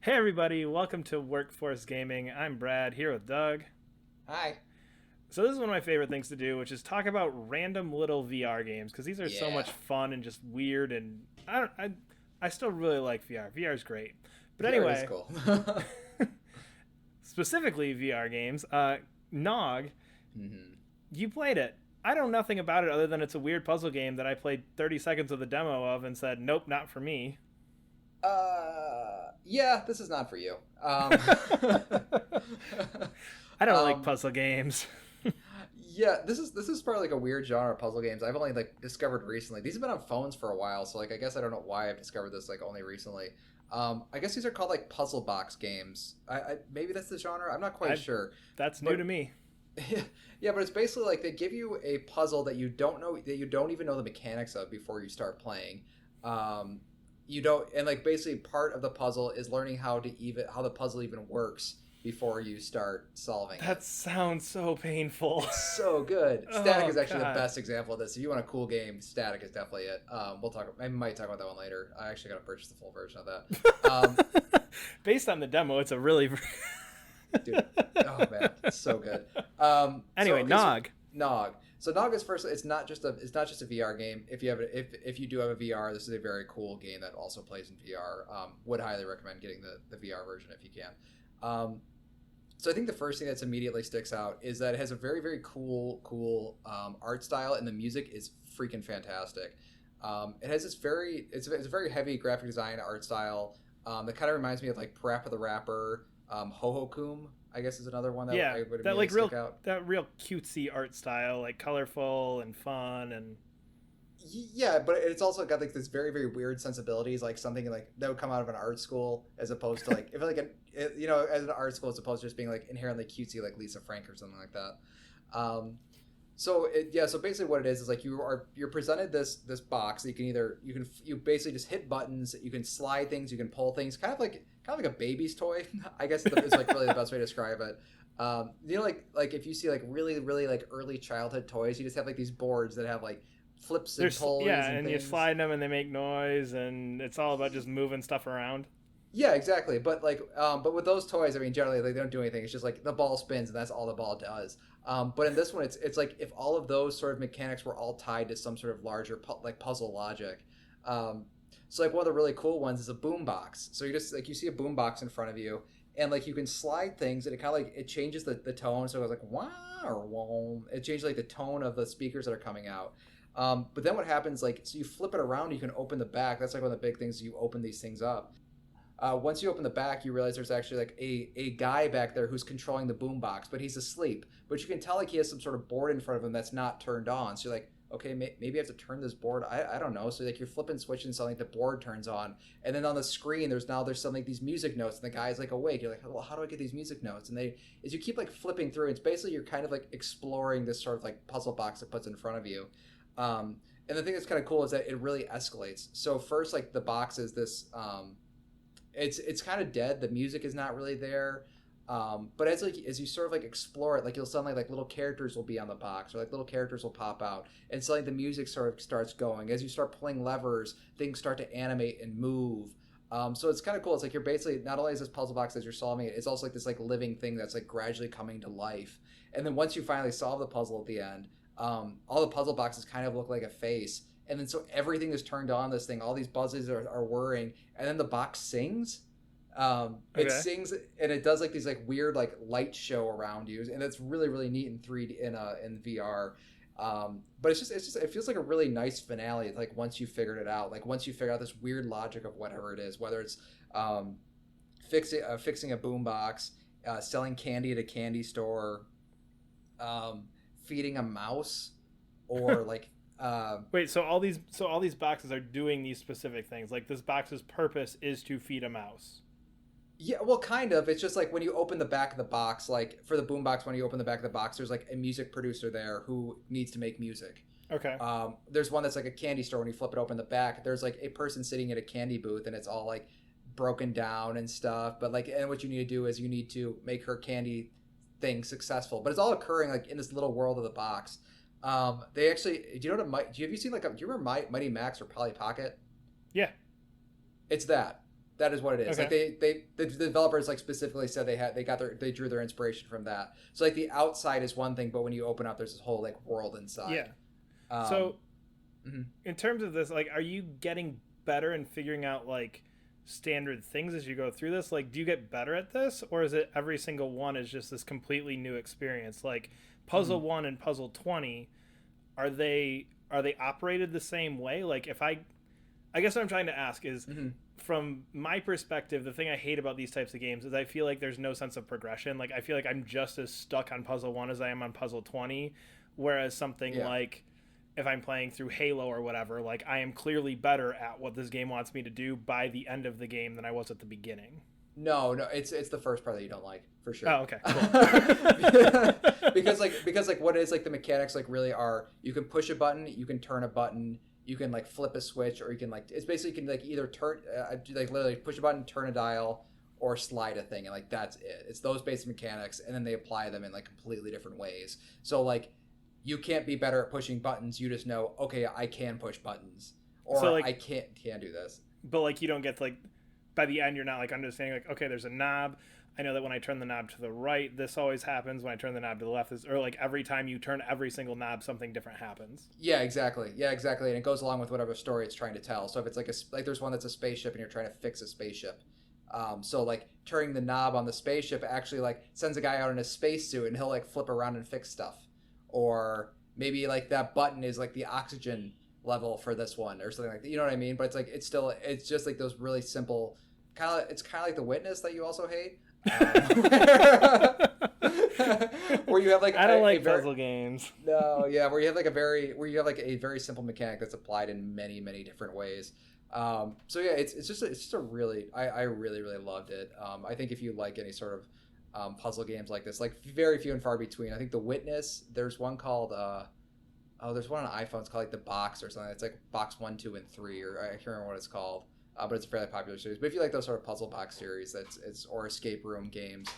Hey everybody, welcome to Workforce Gaming. I'm Brad here with Doug. Hi. So this is one of my favorite things to do, which is talk about random little VR games because these are so much Yeah. fun and just weird and I still really like VR. VR is great. But VR is anyway, cool. specifically VR games, Nog, hmm you played it. I know nothing about it other than it's a weird puzzle game that I played 30 seconds of the demo of and said, "Nope, not for me." Yeah, this is not for you. I don't like um, puzzle games. yeah, this is probably like a weird genre of puzzle games. I've only like discovered recently. These have been on phones for a while, so like I guess I don't know why I've discovered this like only recently. I guess these are called like puzzle box games. I maybe that's the genre. I'm not quite I sure, That's new to but me. yeah, but it's basically like they give you a puzzle that you don't know that you don't even know the mechanics of before you start playing. Um, you don't, and like basically part of the puzzle is learning how the puzzle even works before you start solving That it. sounds so painful. It's so good. Static Oh is actually the god. best example of this. If you want a cool game, Static is definitely it. We'll talk. I might talk about that one later. I actually got to purchase the full version of that. Based on the demo, it's a really Dude, oh man, it's so good. Anyway, So Nog. Nog. So Nog is first. It's not just a VR game. If you have if you do have a VR, this is a very cool game that also plays in VR. Would highly recommend getting the VR version if you can. Um, so I think the first thing that's immediately sticks out is that it has a very very cool art style, and the music is freaking fantastic. It has this it's a very heavy graphic design art style that kind of reminds me of like Parappa the Rapper. Hohokum, I guess, is another one that Yeah, I would that immediately like stick out. real cutesy art style, like colorful and fun and Yeah, but it's also got like this very very weird sensibilities, like something like that would come out of an art school, as opposed to like if like as an art school as opposed to just being like inherently cutesy like Lisa Frank or something like that. Um, so basically what it is like you're presented this box that you basically just hit buttons, you can slide things, you can pull things, kind of like a baby's toy. I guess is like really the best way to describe it. Like if you see like really really like early childhood toys, you just have like these boards that have like flips and there's pulleys yeah, and and you things. slide them and they make noise and it's all about just moving stuff around. Yeah, exactly. But with those toys, I mean, generally they don't do anything. It's just like the ball spins, and that's all the ball does. But in this one, it's like if all of those sort of mechanics were all tied to some sort of larger like puzzle logic. Um, so like one of the really cool ones is a boombox. So you just like you see a boombox in front of you, and like you can slide things, and it kind of like it changes the tone. So it goes like wow or whoa. It changes like the tone of the speakers that are coming out. But then what happens like so you flip it around, you can open the back. That's like one of the big things. You open these things up. Once you open the back, you realize there's actually like a guy back there who's controlling the boombox, but he's asleep. But you can tell like he has some sort of board in front of him that's not turned on. So you're like, okay, maybe I have to turn this board. I don't know. So like you're flipping switching something, the board turns on, and then on the screen there's something like these music notes, and the guy's like awake. You're like, well, how do I get these music notes? And they as you keep like flipping through, it's basically you're kind of like exploring this sort of like puzzle box that puts in front of you. And the thing that's kind of cool is that it really escalates. So first, like the box is this. It's kind of dead. The music is not really there. But as you sort of like explore it, like you'll suddenly like little characters will be on the box, or like little characters will pop out, and suddenly the music sort of starts going. As you start pulling levers, things start to animate and move. So it's kind of cool. It's like you're basically not only is this puzzle box as you're solving it, it's also like this like living thing that's like gradually coming to life. And then once you finally solve the puzzle at the end, all the puzzle boxes kind of look like a face, and then so everything is turned on this thing, all these buzzes are whirring, and then the box sings. It Okay. sings and it does like these like weird like light show around you, and it's really really neat in 3D in VR. But it's just it feels like a really nice finale, like once you figured it out, like once you figure out this weird logic of whatever it is, whether it's fixing a boombox, selling candy at a candy store, feeding a mouse, or like Wait, so all these boxes are doing these specific things. Like this box's purpose is to feed a mouse. yeah, well, kind of. It's just like when you open the back of the box, like for the boombox, when you open the back of the box, there's like a music producer there who needs to make music. Okay. There's one that's like a candy store. When you flip it open the back, there's like a person sitting at a candy booth, and it's all like broken down and stuff. But like, and what you need to do is you need to make her candy thing successful. But it's all occurring like in this little world of the box. They actually, do you know what? Have you seen like? Do you remember Mighty Max or Polly Pocket? Yeah. It's that. That is what it is. Okay. Like the developers like specifically said they drew their inspiration from that. So like the outside is one thing, but when you open up, there's this whole like world Yeah. inside. Um, So mhm. in terms of this, like, are you getting better and figuring out like standard things as you go through this? Like, do you get better at this, or is it every single one is just this completely new experience? Like, Puzzle Mhm. 1 and Puzzle 20, are they operated the same way? Like, if I guess what I'm trying to ask is, Mhm. from my perspective, the thing I hate about these types of games is I feel like there's no sense of progression. Like, I feel like I'm just as stuck on Puzzle 1 as I am on Puzzle 20, whereas something Yeah. like if I'm playing through Halo or whatever, like, I am clearly better at what this game wants me to do by the end of the game than I was at the beginning. No, no, it's the first part that you don't like for sure. Oh, okay, cool. Because what it is like the mechanics like really are you can push a button, you can turn a button, you can like flip a switch, or you can like it's basically you can like either turn like literally push a button, turn a dial, or slide a thing, and like that's it. It's those basic mechanics, and then they apply them in like completely different ways. So like you can't be better at pushing buttons. You just know, okay, I can push buttons, So, or I like, can't do this. but like, you don't get to, like, by the end, you're not like understanding, like, okay, there's a knob. I know that when I turn the knob to the right, this always happens. When I turn the knob to the left, or like every time you turn every single knob, something different happens. Yeah, exactly. Yeah, exactly. And it goes along with whatever story it's trying to tell. So if it's like like there's one that's a spaceship and you're trying to fix a spaceship. So like turning the knob on the spaceship actually like sends a guy out in a spacesuit and he'll like flip around and fix stuff. Or maybe like that button is like the oxygen level for this one or something like that. You know what I mean? But it's like it's just like those really simple it's kind of like The Witness that you also hate. Where you have like I don't like very, puzzle games. no, yeah, where you have like a very simple mechanic that's applied in many different ways. So yeah, it's just a really I really really loved it. I think if you like any sort of puzzle games like this, like very few and far between. I think The Witness. There's one called there's one on iPhone. It's called like The Box or something. It's like Box 1, 2, and 3, or I can't remember what it's called. But it's a fairly popular series. But if you like those sort of puzzle box series, or escape room games,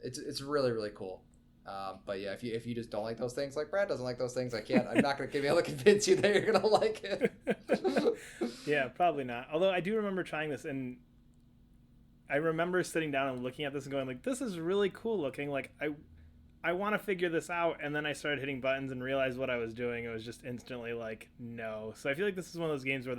it's really really cool. But yeah, if you just don't like those things, like Brad doesn't like those things, I'm not going to be able to convince you that you're going to like it. Yeah, probably not. Although I do remember trying this, and I remember sitting down and looking at this and going, like, this is really cool looking. Like, I want to figure this out. And then I started hitting buttons and realized what I was doing. It was just instantly like, no. So I feel like this is one of those games where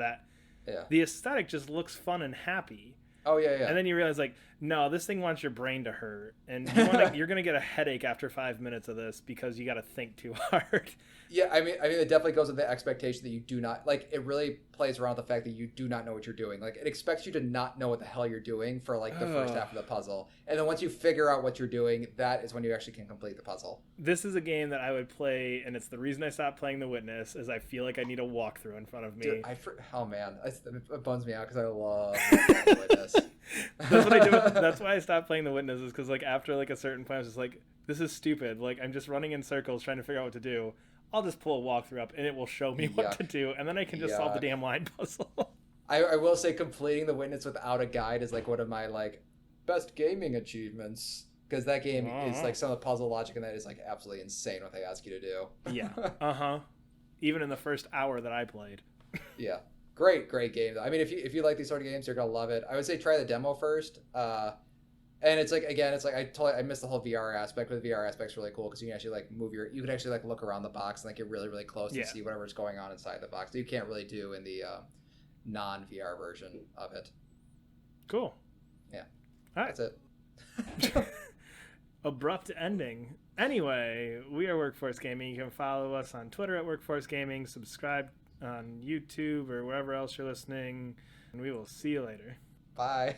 Yeah. the aesthetic just looks fun and happy. Oh yeah, yeah. And then you realize, like, no, this thing wants your brain to hurt, and you're gonna get a headache after 5 minutes of this because you got to think too hard. Yeah, I mean, it definitely goes with the expectation that you do not like. It really plays around with the fact that you do not know what you're doing. Like, it expects you to not know what the hell you're doing for like the first half of the puzzle, and then once you figure out what you're doing, that is when you actually can complete the puzzle. This is a game that I would play, and it's the reason I stopped playing The Witness. Is I feel like I need a walkthrough in front of me. Dude, oh man, it bums me out because I love The Witness. That's what I do. That's why I stopped playing The Witness, is because like after like a certain point, I was just like, this is stupid. Like, I'm just running in circles trying to figure out what to do. I'll just pull a walkthrough up and it will show me what to do, and then I can just solve the damn line puzzle. I will say completing The Witness without a guide is like one of my like best gaming achievements, because that game is like some of the puzzle logic in that is like absolutely insane what they ask you to do. Yeah. Even in the first hour that I played. Yeah. Great game. I mean, if you like these sort of games, you're gonna love it. I would say try the demo first. And it's like, again, it's like I missed the whole VR aspect, but the VR aspect's really cool because you can actually like you can actually like look around the box and like get really really close and see whatever's going on inside the box that you can't really do in the non VR version of it. Cool. Yeah. All right. That's it. Abrupt ending. Anyway, we are Workforce Gaming. You can follow us on Twitter at Workforce Gaming. Subscribe on YouTube or wherever else you're listening, and we will see you later. Bye.